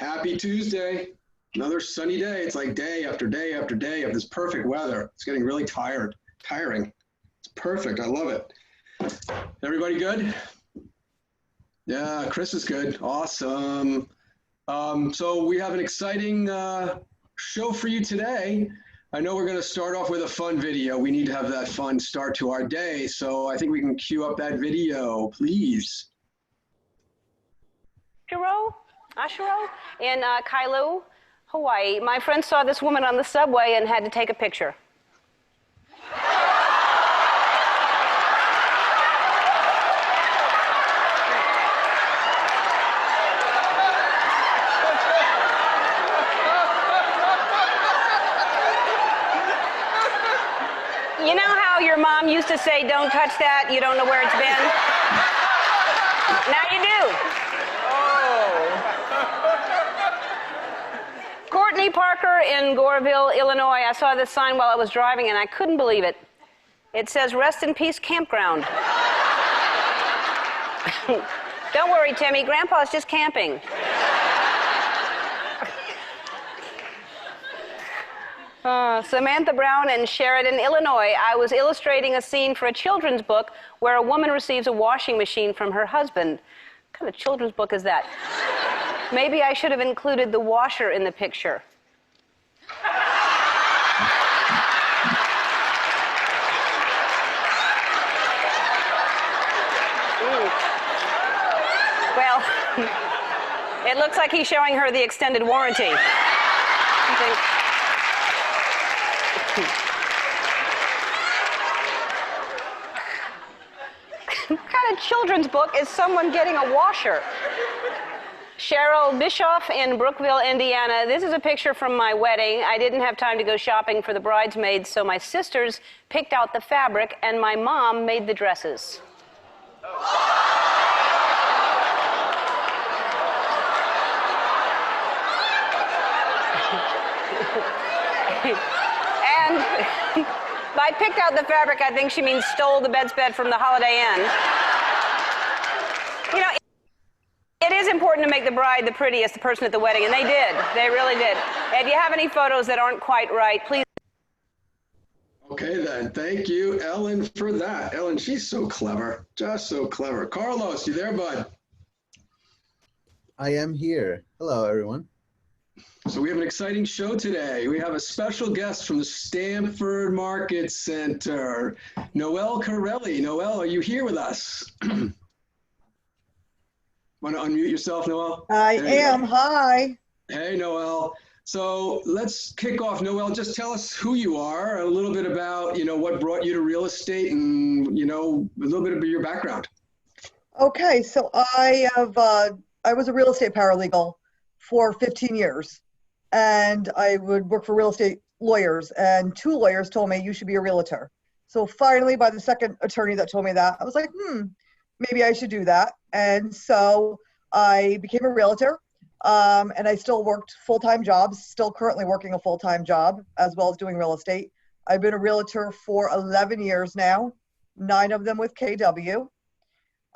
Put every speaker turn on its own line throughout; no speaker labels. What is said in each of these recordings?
Happy Tuesday. Another sunny day. It's like day after day after day of this perfect weather. It's getting really tiring. It's perfect. I love it. Everybody good? Yeah, Chris is good. Awesome. So we have an exciting show for you today. I know we're going to start off with a fun video. We need to have that fun start to our day. So I think we can cue up that video, please.
Ashiro in Kailua, Hawaii. My friend saw this woman on the subway and had to take a picture. You know how your mom used to say, "Don't touch that, you don't know where it's been"? Now you do. Courtney Parker in Goreville, Illinois. I saw this sign while I was driving and I couldn't believe it. It says, "Rest in Peace Campground." Don't worry, Timmy, Grandpa's just camping. Samantha Brown in Sheridan, Illinois. I was illustrating a scene for a children's book where a woman receives a washing machine from her husband. What kind of children's book is that? Maybe I should have included the washer in the picture. Well, it looks like he's showing her the extended warranty. What kind of children's book is someone getting a washer? Cheryl Bischoff in Brookville, Indiana. This is a picture from my wedding. I didn't have time to go shopping for the bridesmaids, so my sisters picked out the fabric and my mom made the dresses. And by picked out the fabric, I think she means stole the bedspread from the Holiday Inn. You know, it is important to make the bride the prettiest, the person at the wedding, and they did. They really did. If you have any photos that aren't quite right, please.
Okay then, thank you, Ellen, for that. Ellen, she's so clever, just so clever. Carlos, you there, bud?
I am here. Hello, everyone.
So we have an exciting show today. We have a special guest from the Stanford Market Center, Noelle Corelli. Noelle, are you here with us? Want to unmute yourself, Noelle?
I am. Hi.
Hey, Noelle. So let's kick off. Noelle, just tell us who you are, a little bit about, what brought you to real estate and, a little bit of your background.
Okay, so I was a real estate paralegal for 15 years. And I would work for real estate lawyers, and 2 lawyers told me you should be a realtor. So finally, by the second attorney that told me that, I was like, maybe I should do that. And so I became a realtor, and I still worked full-time jobs, still currently working a full-time job, as well as doing real estate. I've been a realtor for 11 years now, 9 of them with KW.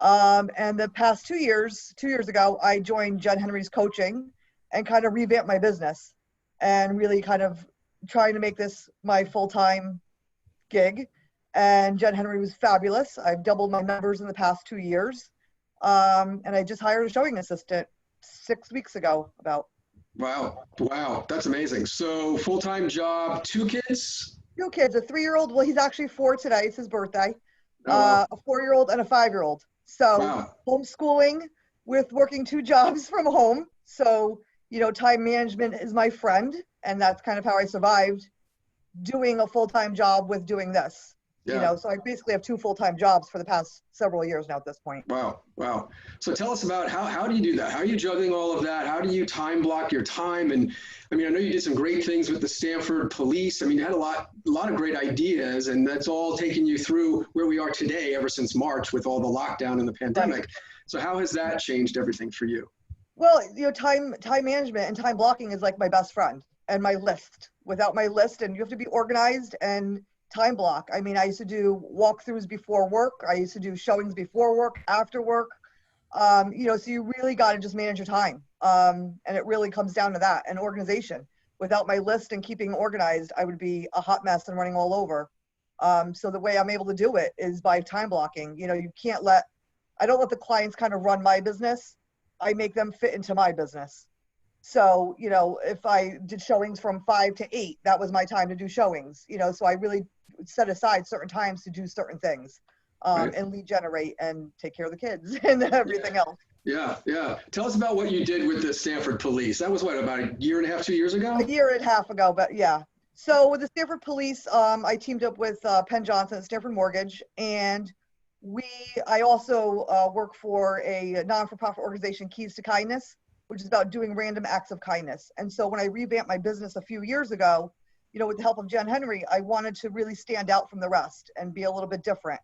And the past 2 years ago, I joined Jen Henry's coaching and kind of revamp my business and really kind of trying to make this my full-time gig. And Jen Henry was fabulous. I've doubled my numbers in the past 2 years. And I just hired a showing assistant 6 weeks ago about.
Wow. That's amazing. So full-time job, 2 kids?
2 kids, a 3-year-old. Well, he's actually 4 today. It's his birthday.
Oh.
A 4-year-old and a 5-year-old. So
wow.
Homeschooling with working 2 jobs from home. So time management is my friend, and that's kind of how I survived doing a full-time job with doing this.
Yeah.
So I basically have 2 full-time jobs for the past several years now at this point.
Wow. So tell us about how do you do that? How are you juggling all of that? How do you time block your time? And I know you did some great things with the Stanford Police. You had a lot of great ideas, and that's all taken you through where we are today ever since March with all the lockdown and the pandemic. Right. So how has that changed everything for you?
Well, time management and time blocking is like my best friend and my list. Without my list, and you have to be organized and time block. I used to do walkthroughs before work. I used to do showings before work, after work. So you really got to just manage your time. And it really comes down to that and organization. Without my list and keeping organized, I would be a hot mess and running all over. So the way I'm able to do it is by time blocking. I don't let the clients kind of run my business. I make them fit into my business. So, if I did showings from 5 to 8, that was my time to do showings, so I really set aside certain times to do certain things,
Right.
and lead generate and take care of the kids and everything else.
Yeah, yeah. Tell us about what you did with the Stanford Police. That was what, about a year and a half, 2 years ago?
A year and a half ago, but yeah. So with the Stanford Police, I teamed up with Penn Johnson at Stanford Mortgage, and I also work for a non-for-profit organization, Keys to Kindness, which is about doing random acts of kindness. And so when I revamped my business a few years ago, with the help of Jen Henry, I wanted to really stand out from the rest and be a little bit different.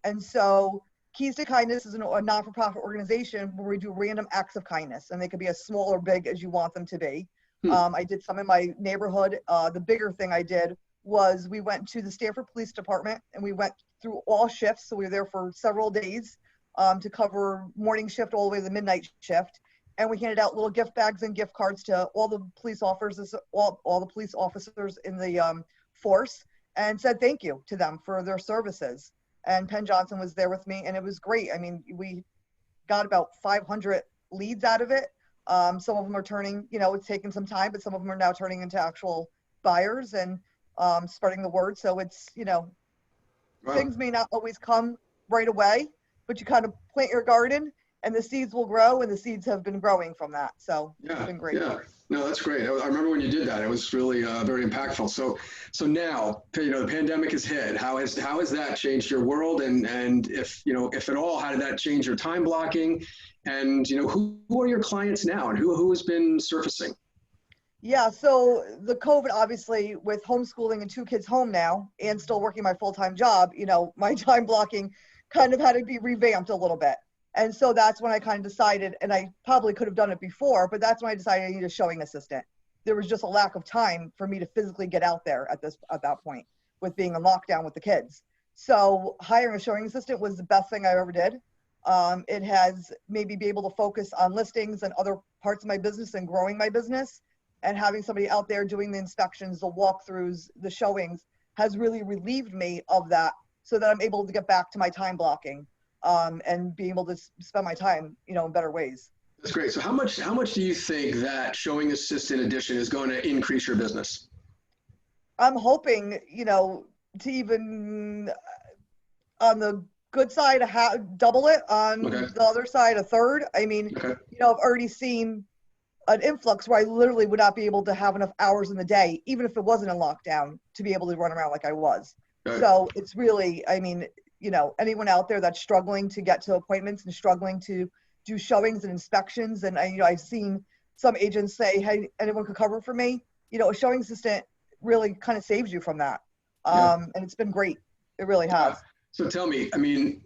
And so Keys to Kindness is a non-for-profit organization where we do random acts of kindness, and they could be as small or big as you want them to be. I did some in my neighborhood. The bigger thing I did was we went to the Stanford Police Department, and we went through all shifts. So we were there for several days to cover morning shift all the way to the midnight shift. And we handed out little gift bags and gift cards to all the police officers, all the police officers in the force, and said thank you to them for their services. And Penn Johnson was there with me, and it was great. I mean, we got about 500 leads out of it. Some of them are turning, it's taken some time, but some of them are now turning into actual buyers and spreading the word. So it's,
Wow.
things may not always come right away, but you kind of plant your garden and the seeds will grow, and the seeds have been growing from that. So it's been great.
Yeah. No, that's great. I remember when you did that. It was really very impactful. So now, the pandemic has hit. How has that changed your world? And if at all, how did that change your time blocking? And who are your clients now, and who has been surfacing?
Yeah, so the COVID, obviously, with homeschooling and 2 kids home now and still working my full-time job, my time blocking kind of had to be revamped a little bit. And so that's when I kind of decided, and I probably could have done it before, but that's when I decided I need a showing assistant. There was just a lack of time for me to physically get out there at that point with being in lockdown with the kids. So hiring a showing assistant was the best thing I ever did. It has made me be able to focus on listings and other parts of my business and growing my business, and having somebody out there doing the inspections, the walkthroughs, the showings has really relieved me of that, so that I'm able to get back to my time blocking. And being able to spend my time, in better ways.
That's great. So how much do you think that showing assistant addition is going to increase your business?
I'm hoping, to even on the good side, double it. On the other side, a third. I mean, I've already seen an influx where I literally would not be able to have enough hours in the day, even if it wasn't in lockdown, to be able to run around like I was. Okay. So it's really, anyone out there that's struggling to get to appointments and struggling to do showings and inspections. And I've seen some agents say, hey, anyone could cover for me. A showing assistant really kind of saves you from that. And it's been great. It really has.
So tell me,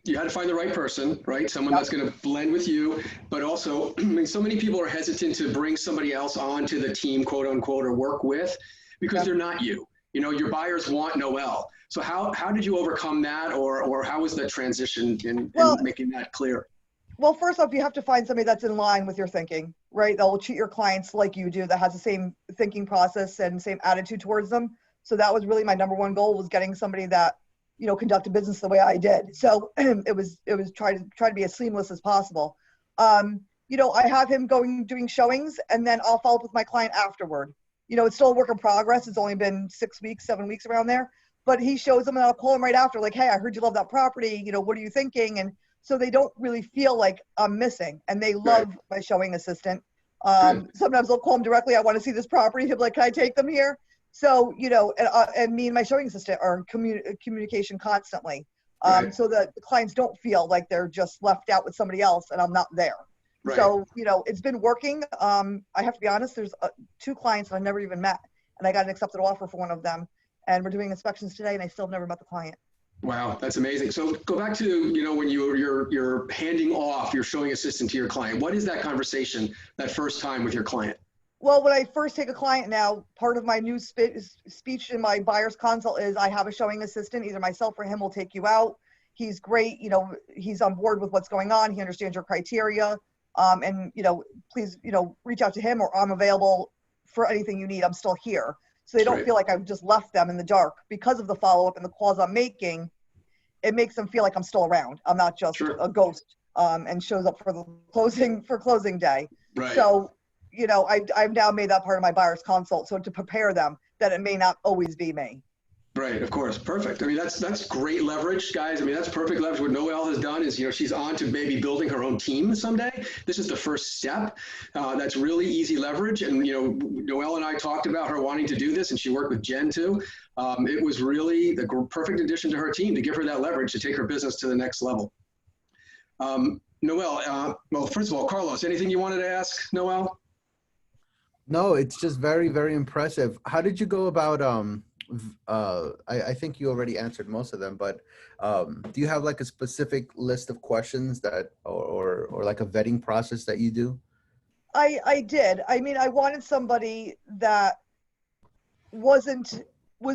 you had to find the right person, right? Someone that's going to blend with you, but also, so many people are hesitant to bring somebody else onto the team, quote unquote, or work with, because they're not you. Your buyers want Noelle. So how did you overcome that, or how was that transition in making that clear?
Well, first off, you have to find somebody that's in line with your thinking, right? That will treat your clients like you do, that has the same thinking process and same attitude towards them. So that was really my number one goal, was getting somebody that, conducted business the way I did. So it was try to be as seamless as possible. I have him doing showings, and then I'll follow up with my client afterward. It's still a work in progress. It's only been 6 weeks, 7 weeks around there. But he shows them, and I'll call him right after, like, hey, I heard you love that property. What are you thinking? And so they don't really feel like I'm missing, and they love my showing assistant. Sometimes they'll call him directly. I want to see this property. He'll be like, can I take them here? So, and me and my showing assistant are in communication constantly. So that the clients don't feel like they're just left out with somebody else and I'm not there. Right. So, it's been working. I have to be honest, there's 2 clients that I never even met, and I got an accepted offer for one of them. And we're doing inspections today, and I still have never met the client.
Wow, that's amazing. So go back to, when you're handing off your showing assistant to your client. What is that conversation that first time with your client?
Well, when I first take a client now, part of my new speech in my buyer's consult is I have a showing assistant. Either myself or him will take you out. He's great. You know, he's on board with what's going on. He understands your criteria. And, you know, please, you know, reach out to him, or I'm available for anything you need. I'm still here. So they don't
Great.
feel like I've just left them in the dark because of the follow-up and the calls I'm making. It makes them feel like I'm still around. I'm not just
Sure.
a ghost, and shows up for the closing day.
Right.
So, you know, I've now made that part of my buyer's consult. So to prepare them that it may not always be me.
Right, of course, perfect. I mean, that's great leverage, guys. I mean, that's perfect leverage. What Noelle has done is, you know, she's on to maybe building her own team someday. This is the first step. That's really easy leverage. And, you know, Noelle and I talked about her wanting to do this, and she worked with Jen too. It was really the perfect addition to her team to give her that leverage to take her business to the next level. Noelle, well, first of all, Carlos, anything you wanted to ask Noelle?
No, it's just very, very impressive. How did you go about, I think you already answered most of them, but do you have like a specific list of questions that, or like a vetting process that you do?
I did. I mean, I wanted somebody that was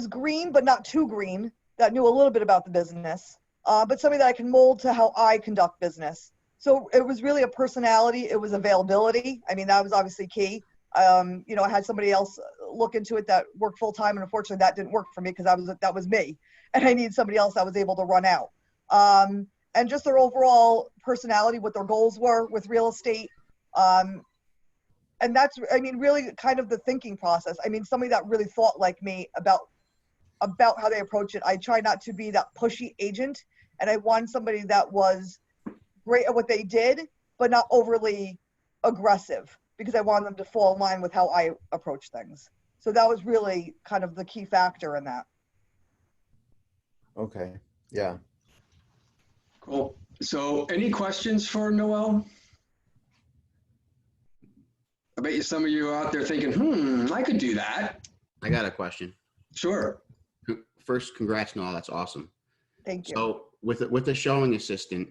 green, but not too green, that knew a little bit about the business, but somebody that I can mold to how I conduct business. So it was really a personality. It was availability. I mean, that was obviously key. You know, I had somebody else look into it that worked full time, and unfortunately that didn't work for me because that was me, and I need somebody else that was able to run out. And just their overall personality, what their goals were with real estate. And that's, I mean, really kind of the thinking process. I mean, somebody that really thought like me about how they approach it. I try not to be that pushy agent, and I want somebody that was great at what they did, but not overly aggressive, because I want them to fall in line with how I approach things. So that was really kind of the key factor in that.
Okay. Yeah.
Cool. So any questions for Noelle? I bet you some of you out there thinking, I could do that.
I got a question.
Sure.
First, congrats, Noelle. That's awesome.
Thank you.
So with a showing assistant,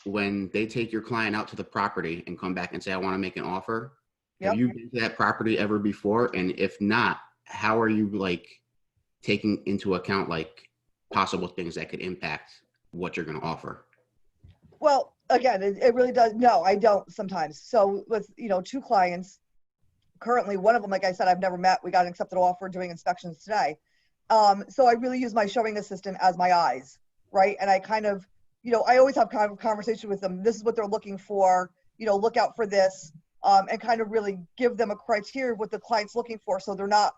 when they take your client out to the property and come back and say, I want to make an offer,
Yep.
have you been to that property ever before? And if not, how are you like taking into account like possible things that could impact what you're going to offer?
Well, again, it really does. No, I don't sometimes. So with, you know, 2 clients currently, one of them, like I said, I've never met. We got an accepted offer doing inspections today. So I really use my showing assistant as my eyes, right? And I kind of, you know, I always have kind of a conversation with them. This is what they're looking for, you know, look out for this, and kind of really give them a criteria of what the client's looking for. So they're not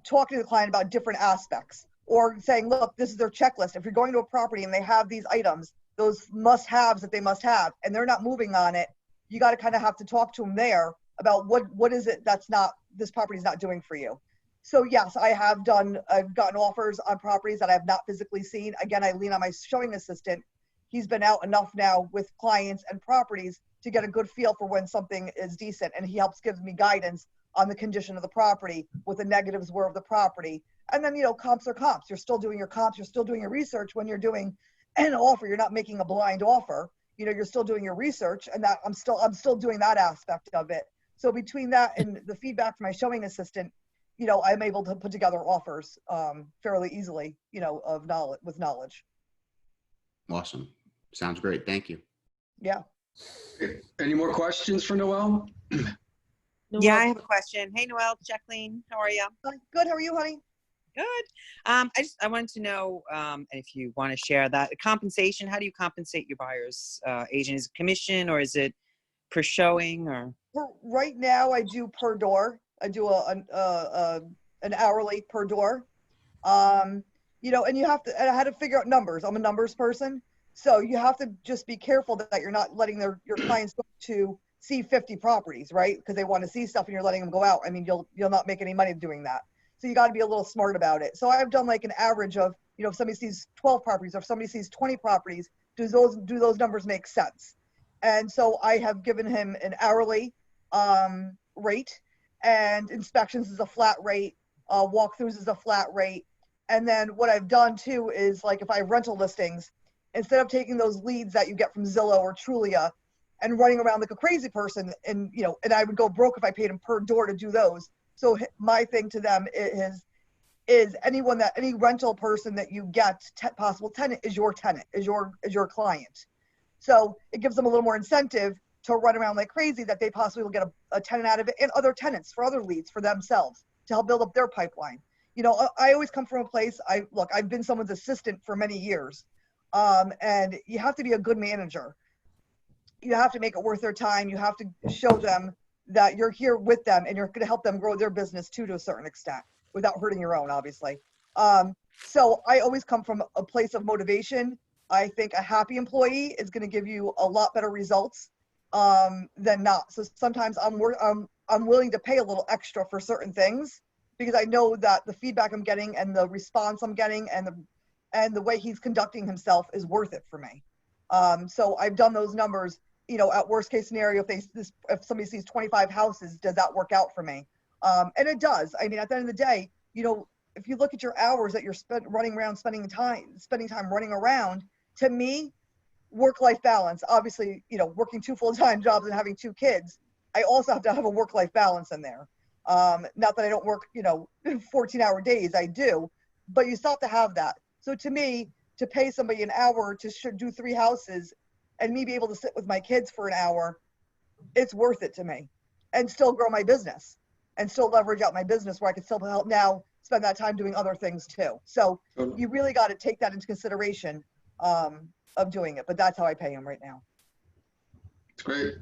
talking to the client about different aspects, or saying, look, this is their checklist. If you're going to a property and they have these items, those must-haves that they must have, and they're not moving on it, you got to kind of have to talk to them there about what is it that's not, this property is not doing for you. So yes, I've gotten offers on properties that I have not physically seen. Again, I lean on my showing assistant. He's been out enough now with clients and properties to get a good feel for when something is decent, and he helps give me guidance on the condition of the property, what the negatives were of the property. And then, you know, comps are comps. You're still doing your comps. You're still doing your research when you're doing an offer. You're not making a blind offer. You know, you're still doing your research, and that I'm still doing that aspect of it. So between that and the feedback from my showing assistant, you know, I'm able to put together offers fairly easily, you know, with knowledge.
Awesome. Sounds great. Thank you.
Yeah.
Any more questions for Noelle?
Yeah, I have a question. Hey, Noelle, Jacqueline, how are you?
Good. How are you, honey?
Good. I wanted to know, and if you want to share that compensation, how do you compensate your buyer's agent? Is it commission, or is it per showing, or?
Right now, I do per door. I do an hourly per door. You know, and and I had to figure out numbers. I'm a numbers person. So you have to just be careful that you're not letting your clients go to see 50 properties, right? Because they want to see stuff and you're letting them go out. I mean, you'll not make any money doing that. So you got to be a little smart about it. So I've done like an average of, you know, if somebody sees 12 properties or if somebody sees 20 properties, do those numbers make sense? And so I have given him an hourly rate, and inspections is a flat rate, walkthroughs is a flat rate. And then what I've done too is, like, if I have rental listings, instead of taking those leads that you get from Zillow or Trulia and running around like a crazy person, and, you know, and I would go broke if I paid them per door to do those. So my thing to them is, is any rental person that you get, possible tenant, is your tenant, is your client. So it gives them a little more incentive to run around like crazy, that they possibly will get a tenant out of it, and other tenants for other leads for themselves to help build up their pipeline. You know, I always come from a place, I've been someone's assistant for many years. And you have to be a good manager. You have to make it worth their time. You have to show them that you're here with them and you're going to help them grow their business too, to a certain extent, without hurting your own, obviously. So I always come from a place of motivation. I think a happy employee is going to give you a lot better results than not. So sometimes I'm willing to pay a little extra for certain things, because I know that the feedback I'm getting and the response I'm getting and the way he's conducting himself is worth it for me. So I've done those numbers, you know, at worst case scenario, if somebody sees 25 houses, does that work out for me? And it does. I mean, at the end of the day, you know, if you look at your hours that you're running around, spending time running around, to me, work-life balance, obviously, you know, working 2 full-time jobs and having 2 kids, I also have to have a work-life balance in there. Not that I don't work, you know, 14-hour days, I do, but you still have to have that. So to me, to pay somebody an hour to do 3 houses and me be able to sit with my kids for an hour, it's worth it to me, and still grow my business and still leverage out my business where I can still help now spend that time doing other things too. So you really got to take that into consideration of doing it, but that's how I pay them right now.
It's great.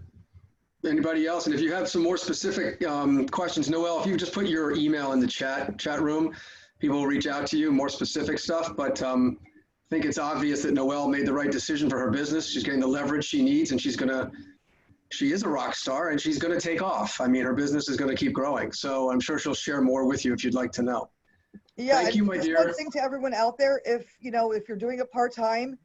Anybody else? And if you have some more specific questions, Noelle, if you just put your email in the chat room, people will reach out to you, more specific stuff. But I think it's obvious that Noelle made the right decision for her business. She's getting the leverage she needs, and she is a rock star, and she's going to take off. I mean, her business is going to keep growing. So I'm sure she'll share more with you if you'd like to know.
Yeah,
thank you, my dear.
One thing to everyone out there, if you're doing it part-time,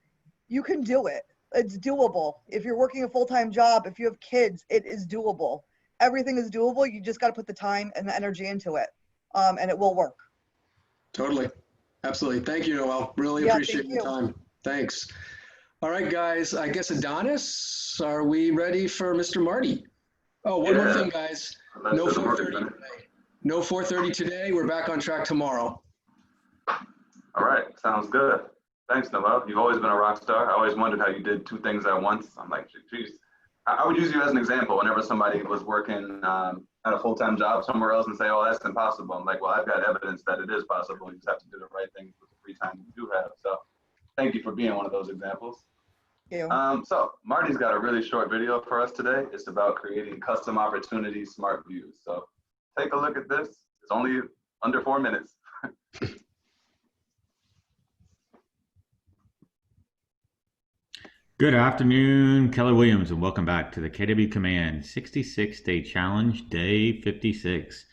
you can do it. It's doable. If you're working a full-time job, if you have kids, it is doable. Everything is doable. You just got to put the time and the energy into it, and it will work.
Totally. Absolutely. Thank you, Noelle. Really appreciate your time. Thanks. All right, guys. I guess Adonis, are we ready for Mr. Marty? Oh, one more thing, guys. No 4:30 today. No 4:30 today. We're back on track tomorrow.
All right. Sounds good. Thanks, Noelle. You've always been a rock star. I always wondered how you did 2 things at once. I'm like, geez. I would use you as an example whenever somebody was working at a full-time job somewhere else and say, oh, that's impossible. I'm like, well, I've got evidence that it is possible. You just have to do the right things with the free time you do have. So thank you for being one of those examples.
Thank you.
So Marty's got a really short video for us today. It's about creating custom opportunity smart views. So take a look at this. It's only under 4 minutes.
Good afternoon, Keller Williams, and welcome back to the KW Command 66-Day Challenge, Day 56.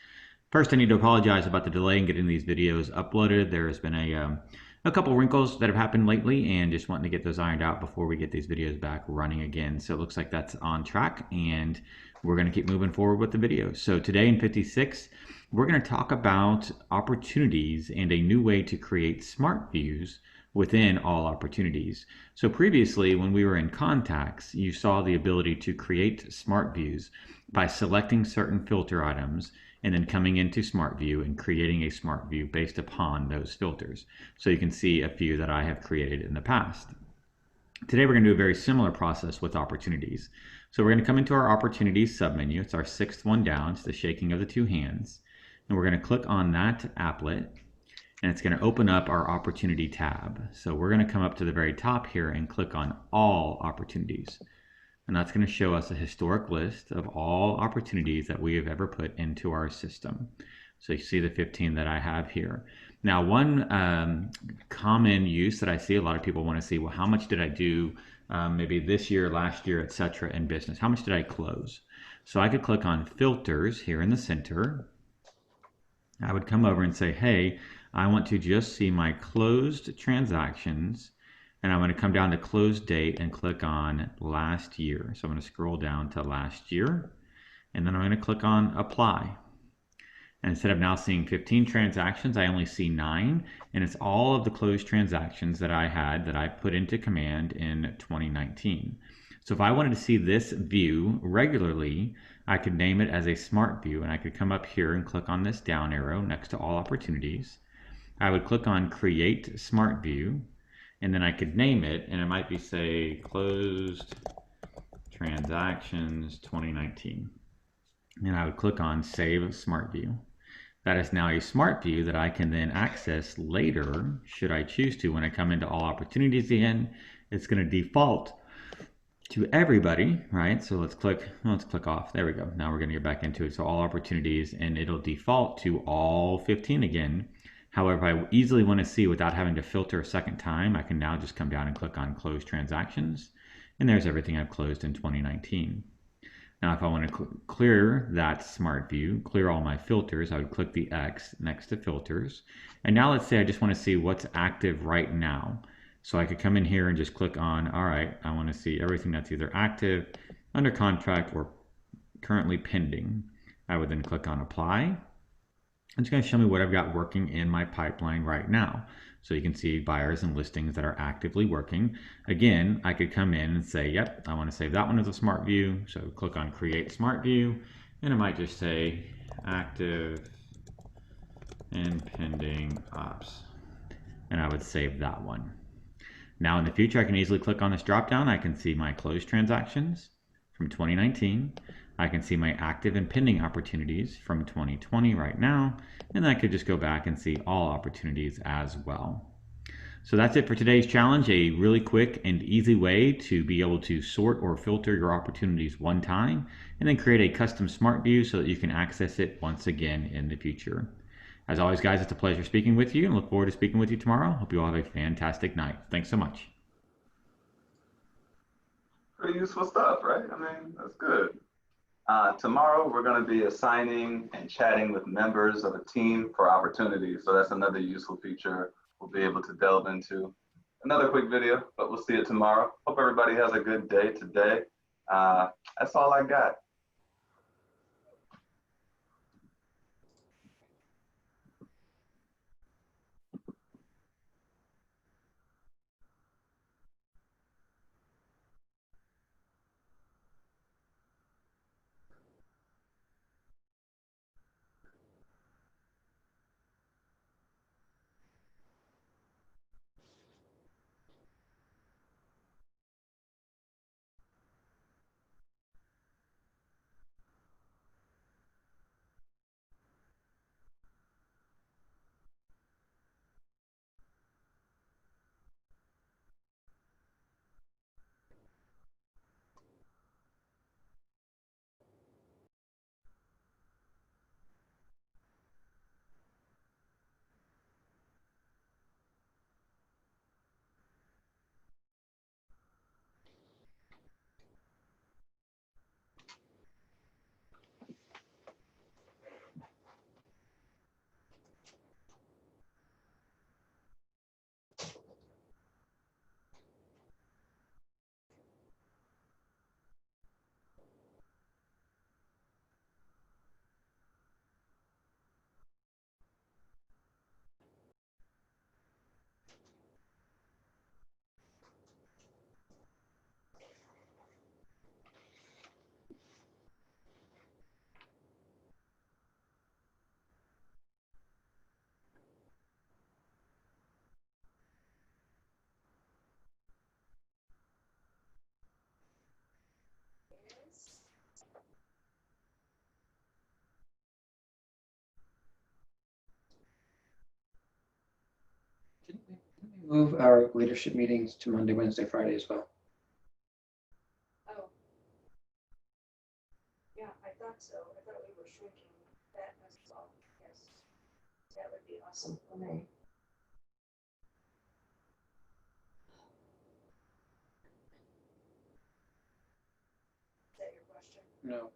First, I need to apologize about the delay in getting these videos uploaded. There has been a couple wrinkles that have happened lately, and just wanting to get those ironed out before we get these videos back running again. So it looks like that's on track, and we're going to keep moving forward with the videos. So today in 56, we're going to talk about opportunities and a new way to create smart views within all opportunities. So previously, when we were in contacts, you saw the ability to create smart views by selecting certain filter items and then coming into Smart View and creating a Smart View based upon those filters. So you can see a few that I have created in the past. Today, we're going to do a very similar process with opportunities. So we're going to come into our opportunities submenu. It's our 6th one down. It's the shaking of the 2 hands. And we're going to click on that applet, and it's going to open up our opportunity tab. So we're going to come up to the very top here and click on all opportunities. And that's going to show us a historic list of all opportunities that we have ever put into our system. So you see the 15 that I have here. Now, one common use that I see, a lot of people want to see, well, how much did I do maybe this year, last year, etc. in business? How much did I close? So I could click on filters here in the center. I would come over and say, hey, I want to just see my closed transactions, and I'm going to come down to close date and click on last year. So I'm going to scroll down to last year, and then I'm going to click on apply. And instead of now seeing 15 transactions, I only see 9, and it's all of the closed transactions that I had that I put into Command in 2019. So if I wanted to see this view regularly, I could name it as a Smart View, and I could come up here and click on this down arrow next to all opportunities. I would click on Create Smart View, and then I could name it, and it might be, say, Closed Transactions 2019. And I would click on Save Smart View. That is now a smart view that I can then access later, should I choose to. When I come into all opportunities again, it's going to default to everybody, right? So let's click off. There we go. Now we're going to get back into it. So all opportunities, and it'll default to all 15 again. However, I easily want to see without having to filter a second time, I can now just come down and click on Close Transactions, and there's everything I've closed in 2019. Now, if I want to clear that smart view, clear all my filters, I would click the X next to filters. And now let's say I just want to see what's active right now. So I could come in here and just click on, all right, I want to see everything that's either active, under contract, or currently pending. I would then click on apply. It's going to show me what I've got working in my pipeline right now. So you can see buyers and listings that are actively working. Again, I could come in and say, yep, I want to save that one as a smart view. So click on Create Smart View, and it might just say active and pending ops. And I would save that one. Now in the future, I can easily click on this drop down. I can see my closed transactions from 2019. I can see my active and pending opportunities from 2020 right now, and I could just go back and see all opportunities as well. So that's it for today's challenge, a really quick and easy way to be able to sort or filter your opportunities one time, and then create a custom smart view so that you can access it once again in the future. As always, guys, it's a pleasure speaking with you, and look forward to speaking with you tomorrow. Hope you all have a fantastic night. Thanks so much.
Pretty useful stuff, right? I mean, that's good. Tomorrow, we're going to be assigning and chatting with members of a team for opportunities. So that's another useful feature we'll be able to delve into. Another quick video, but we'll see it tomorrow. Hope everybody has a good day today. That's all I got.
Didn't we move our leadership meetings to Monday, Wednesday, Friday as well?
Oh. Yeah, I thought so. I thought we were shrinking that as well. Yes. That would be awesome for me. Is that your question?
No.